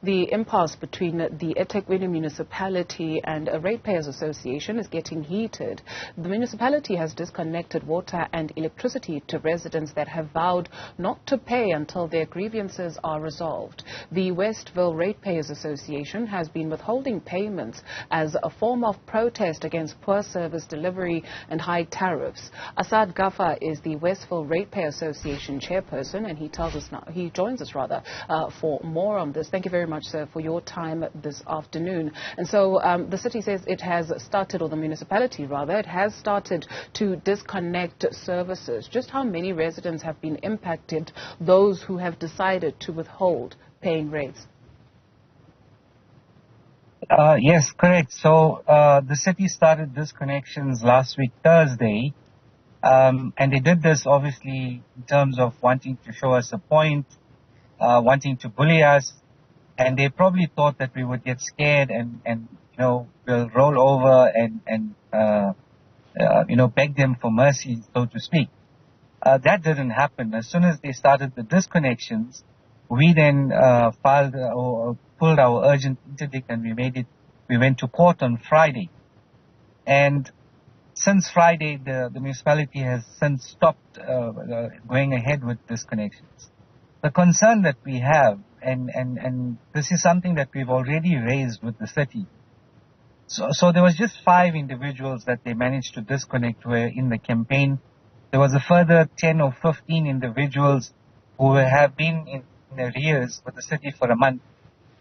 The impasse between the eThekwini municipality and a Ratepayers Association is getting heated. The municipality has disconnected water and electricity to residents that have vowed not to pay until their grievances are resolved. The Westville Ratepayers Association has been withholding payments as a form of protest against poor service delivery and high tariffs. Asad Gaffar is the Westville Ratepayers Association Chairperson, and he joins us for more on this. Thank you very much, sir, for your time this afternoon. And so the city says it has started, or the municipality rather, it has started to disconnect services. Just how many residents have been impacted, those who have decided to withhold paying rates? Yes, correct. So the city started disconnections last week, Thursday, and they did this obviously in terms of wanting to show us a point, wanting to bully us, and they probably thought that we would get scared and we'll roll over and beg them for mercy, so to speak. That didn't happen. As soon as they started the disconnections, we then pulled our urgent interdict, and we went to court on Friday. And since Friday, the municipality has since stopped going ahead with disconnections. The concern that we have, and this is something that we've already raised with the city. So there was just 5 individuals that they managed to disconnect were in the campaign. There was a further 10 or 15 individuals who have been in arrears with the city for a month.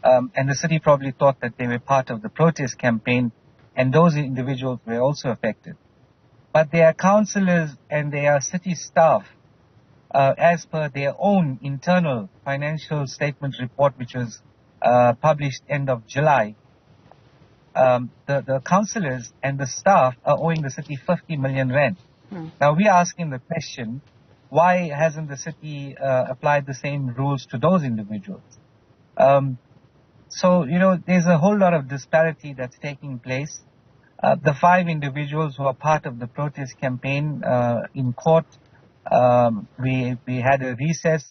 And the city probably thought that they were part of the protest campaign, and those individuals were also affected. But they are councillors and they are city staff, as per their own internal financial statement report, which was published end of July. The councillors and the staff are owing the city 50 million rand. Now we are asking the question, why hasn't the city applied the same rules to those individuals? So, there's a whole lot of disparity that's taking place. The 5 individuals who are part of the protest campaign in court, we had a recess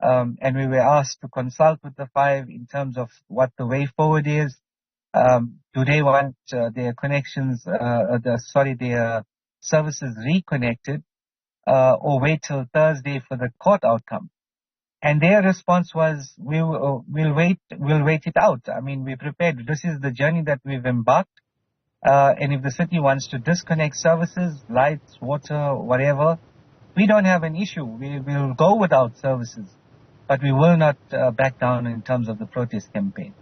and we were asked to consult with the 5 in terms of what the way forward is. Do they want their connections, their services reconnected, or wait till Thursday for the court outcome? And their response was, we'll wait it out. I mean, we're prepared. This is the journey that we've embarked. And if the city wants to disconnect services, lights, water, whatever, we don't have an issue. We will go without services. But we will not back down in terms of the protest campaign.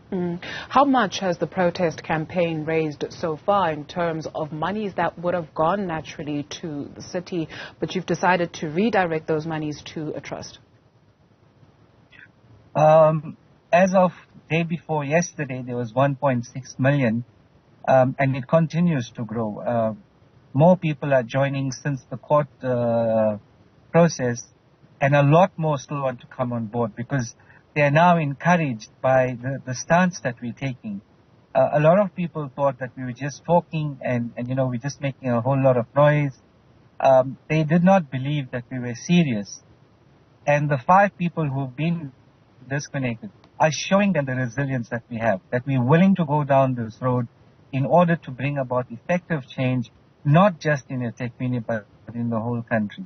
How much has the protest campaign raised so far in terms of monies that would have gone naturally to the city, but you've decided to redirect those monies to a trust? As of day before yesterday, there was 1.6 million, and it continues to grow. More people are joining since the court process, and a lot more still want to come on board because they are now encouraged by the stance that we're taking. A lot of people thought that we were just talking and we're just making a whole lot of noise. They did not believe that we were serious. And the 5 people who've been disconnected are showing them the resilience that we have, that we're willing to go down this road in order to bring about effective change, not just in eThekwini, but in the whole country.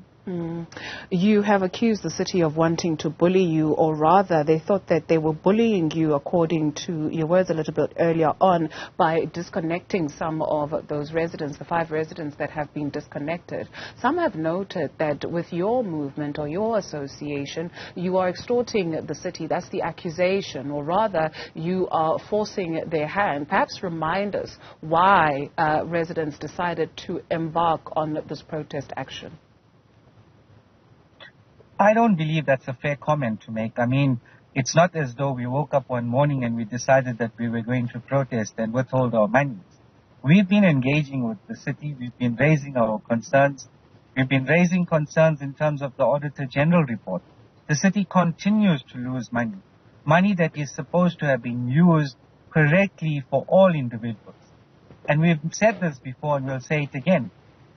You have accused the city of wanting to bully you, or rather they thought that they were bullying you, according to your words a little bit earlier on, by disconnecting some of those residents, the 5 residents that have been disconnected. Some have noted that with your movement or your association, you are extorting the city. That's the accusation, or rather you are forcing their hand. Perhaps remind us why residents decided to embark on this protest action. I don't believe that's a fair comment to make. I mean, it's not as though we woke up one morning and we decided that we were going to protest and withhold our monies. We've been engaging with the city. We've been raising our concerns. We've been raising concerns in terms of the Auditor General report. The city continues to lose money, money that is supposed to have been used correctly for all individuals. And we've said this before and we'll say it again.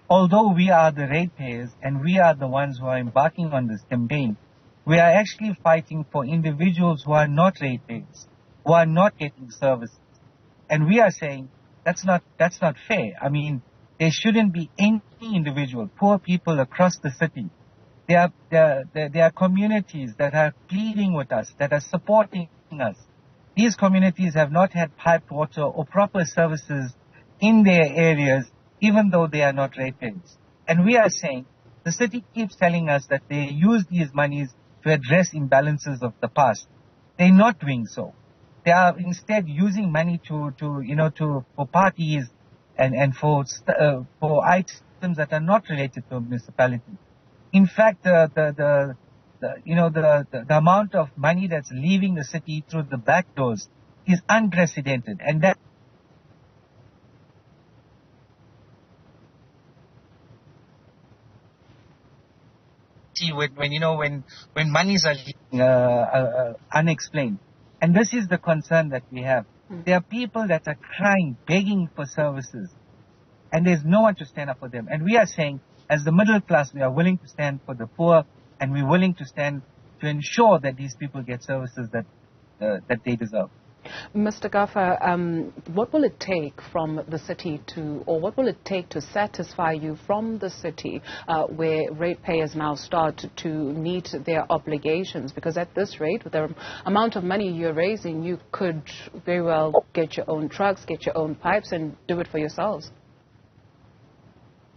Although we are the ratepayers and we are the ones who are embarking on this campaign, we are actually fighting for individuals who are not ratepayers. who are not getting services. And we are saying that's not fair. I mean, there shouldn't be any individual, poor people across the city. There are communities that are pleading with us, that are supporting us. These communities have not had piped water or proper services in their areas, even though they are not ratepayers. And we are saying the city keeps telling us that they use these monies to address imbalances of the past. They're not doing so. They are instead using money for parties and for items that are not related to a municipality. In fact, the amount of money that's leaving the city through the back doors is unprecedented, and that when monies are leaving unexplained, and this is the concern that we have. There are people that are crying, begging for services, and there's no one to stand up for them. And we are saying, as the middle class, we are willing to stand for the poor, and we're willing to stand to ensure that these people get services that they deserve. Mr. Gaffar, what will it take from the city what will it take to satisfy you from the city where ratepayers now start to meet their obligations? Because at this rate, with the amount of money you're raising, you could very well get your own trucks, get your own pipes, and do it for yourselves.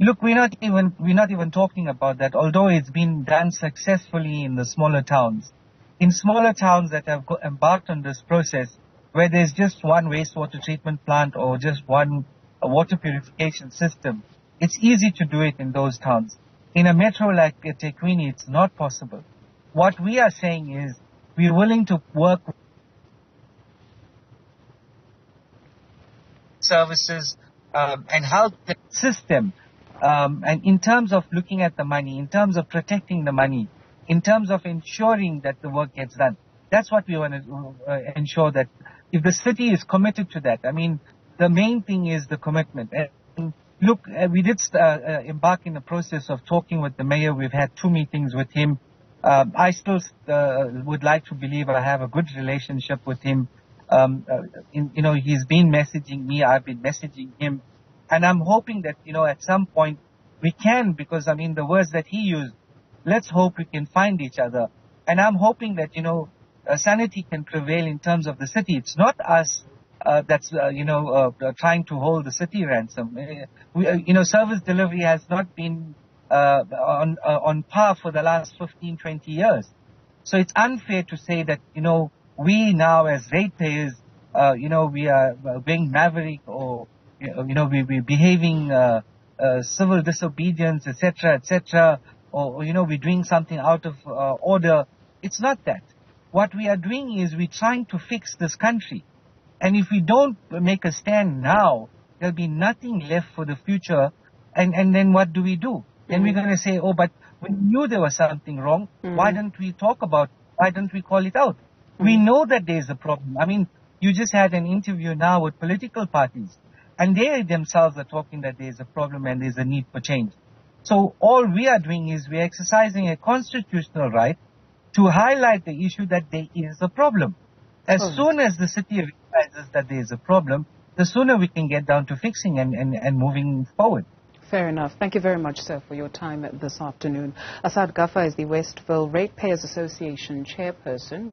Look, we're not even talking about that, although it's been done successfully in the smaller towns. In smaller towns that have embarked on this process, where there's just one wastewater treatment plant or just one water purification system, it's easy to do it in those towns. In a metro like eThekwini, it's not possible. What we are saying is we're willing to work with services and help the system. And in terms of looking at the money, in terms of protecting the money, in terms of ensuring that the work gets done, that's what we want to ensure, that if the city is committed to that. I mean, the main thing is the commitment. And look, we did embark in the process of talking with the mayor. We've had 2 meetings with him. I still would like to believe I have a good relationship with him. He's been messaging me. I've been messaging him. And I'm hoping that, at some point we can, because, the words that he used, let's hope we can find each other. And I'm hoping that, sanity can prevail in terms of the city. It's not us that's, trying to hold the city ransom. Service delivery has not been on par for the last 15, 20 years. So it's unfair to say that, we now as ratepayers, we are being maverick, or we're behaving civil disobedience, etc., or we're doing something out of order. It's not that. What we are doing is we're trying to fix this country, and if we don't make a stand now, there'll be nothing left for the future. And then what do we do? Then we're going to say, oh, but we knew there was something wrong. Why don't we talk about it? Why don't we call it out? We know that there's a problem. You just had an interview now with political parties, and they themselves are talking that there's a problem and there's a need for change. So all we are doing is we're exercising a constitutional right to highlight the issue that there is a problem. As soon as the city realizes that there is a problem, the sooner we can get down to fixing and moving forward. Fair enough. Thank you very much, sir, for your time this afternoon. Asad Gaffar is the Westville Ratepayers Association Chairperson.